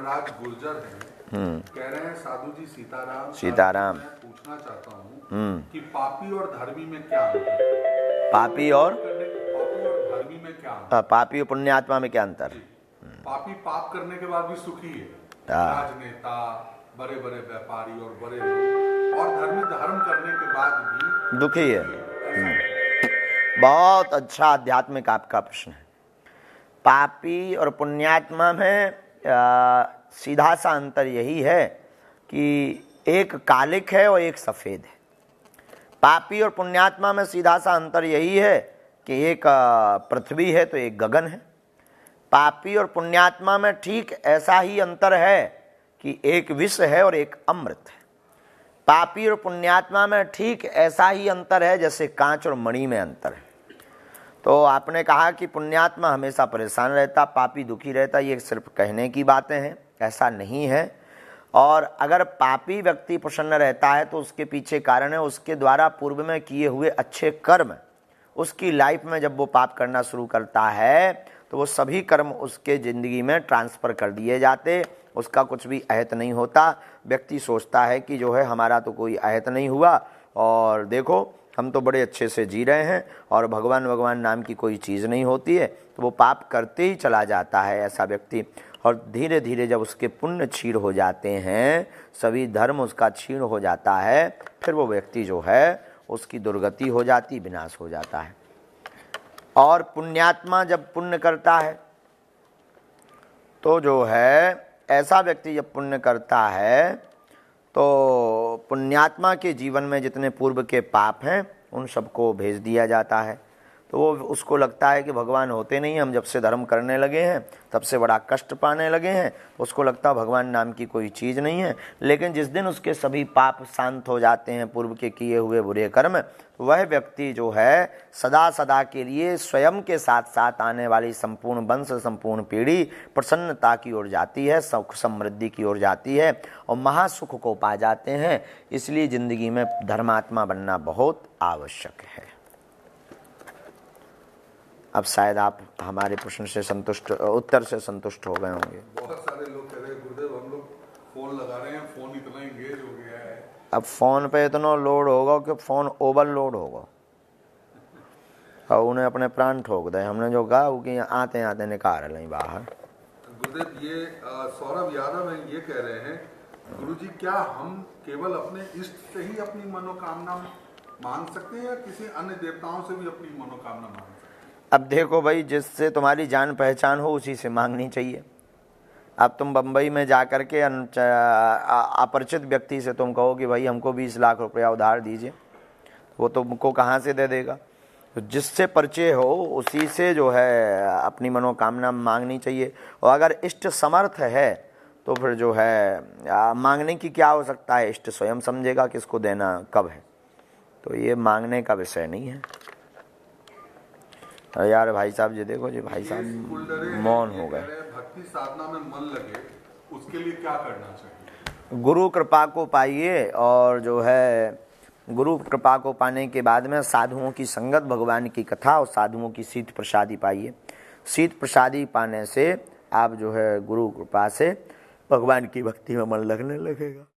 धर्मराज गुर्जर हैं, कह रहे हैं साधु जी सीताराम मैं पूछना चाहता हूँ कि पापी और धर्मी में क्या अंतर है? पापी और धर्मी में क्या अंतर? पापी और पुण्यात्मा में क्या अंतर है? पापी पाप करने के बाद भी सुखी है, राजनेता, बड़े बड़े व्यापारी और बड़े लोग, और धर्मी धर्म करने के बाद भी दुखी है। बहुत अच्छा आध्यात्मिक आपका प्रश्न है। पापी और पुण्यात्मा में सीधा सा अंतर यही है कि एक कालिक है और एक सफेद है। पापी और पुण्यात्मा में सीधा सा अंतर यही है कि एक पृथ्वी है तो एक गगन है। पापी और पुण्यात्मा में ठीक ऐसा ही अंतर है कि एक विष है और एक अमृत है। पापी और पुण्यात्मा में ठीक ऐसा ही अंतर है जैसे कांच और मणि में अंतर है। तो आपने कहा कि पुण्यात्मा हमेशा परेशान रहता, पापी दुखी रहता, ये सिर्फ कहने की बातें हैं, ऐसा नहीं है। और अगर पापी व्यक्ति प्रसन्न रहता है तो उसके पीछे कारण है उसके द्वारा पूर्व में किए हुए अच्छे कर्म। उसकी लाइफ में जब वो पाप करना शुरू करता है तो वो सभी कर्म उसके ज़िंदगी में ट्रांसफ़र कर दिए जाते, उसका कुछ भी अहत नहीं होता। व्यक्ति सोचता है कि जो है हमारा तो कोई अहत नहीं हुआ और देखो हम तो बड़े अच्छे से जी रहे हैं और भगवान नाम की कोई चीज़ नहीं होती है, तो वो पाप करते ही चला जाता है ऐसा व्यक्ति। और धीरे धीरे जब उसके पुण्य क्षीण हो जाते हैं, सभी धर्म उसका क्षीण हो जाता है, फिर वो व्यक्ति जो है उसकी दुर्गति हो जाती, विनाश हो जाता है। और पुण्यात्मा जब पुण्य करता है तो जो है ऐसा व्यक्ति जब पुण्य करता है तो पुण्यात्मा के जीवन में जितने पूर्व के पाप हैं उन सबको भेज दिया जाता है। तो वो उसको लगता है कि भगवान होते नहीं, हम जब से धर्म करने लगे हैं तब से बड़ा कष्ट पाने लगे हैं। उसको लगता है भगवान नाम की कोई चीज़ नहीं है। लेकिन जिस दिन उसके सभी पाप शांत हो जाते हैं, पूर्व के किए हुए बुरे कर्म, वह व्यक्ति जो है सदा सदा के लिए स्वयं के साथ साथ आने वाली संपूर्ण वंश, संपूर्ण पीढ़ी प्रसन्नता की ओर जाती है, सुख समृद्धि की ओर जाती है और महासुख को पा जाते हैं। इसलिए ज़िंदगी में धर्मात्मा बनना बहुत आवश्यक है। अब शायद आप हमारे प्रश्न से संतुष्ट, उत्तर से संतुष्ट हो गए होंगे। बहुत सारे लोग कह रहे हैं गुरुदेव हम लोग फोन लगा रहे हैं, फोन इतना एंगेज हो गया है। अब फोन पे इतना लोड होगा कि फोन ओवरलोड होगा और उन्हें अपने प्राण ठोक दे। हमने जो कहा वो कि आते आते निकाल रहे बाहर। गुरुदेव ये सौरभ यादव है, ये कह रहे हैं गुरुजी क्या हम केवल अपने इष्ट से ही अपनी मनोकामना मांग सकते हैं या किसी अन्य देवताओं से भी अपनी मनोकामना मांग सकते हैं? अब देखो भाई, जिससे तुम्हारी जान पहचान हो उसी से मांगनी चाहिए। अब तुम बम्बई में जा कर के अपरिचित व्यक्ति से तुम कहो कि भाई हमको 20 लाख रुपया उधार दीजिए, वो तुमको कहाँ से दे देगा? तो जिससे परिचय हो उसी से जो है अपनी मनोकामना मांगनी चाहिए। और अगर इष्ट समर्थ है तो फिर जो है मांगने की क्या हो सकता है, इष्ट स्वयं समझेगा किसको देना कब है। तो ये मांगने का विषय नहीं है। यार भाई साहब जी देखो जी, भाई साहब मौन हो गए। भक्ति साधना में मन लगे उसके लिए क्या करना चाहिए? गुरु कृपा को पाइए और जो है गुरु कृपा को पाने के बाद में साधुओं की संगत, भगवान की कथा और साधुओं की शीत प्रसादी पाइए। शीत प्रसादी पाने से आप जो है गुरु कृपा से भगवान की भक्ति में मन लगने लगेगा।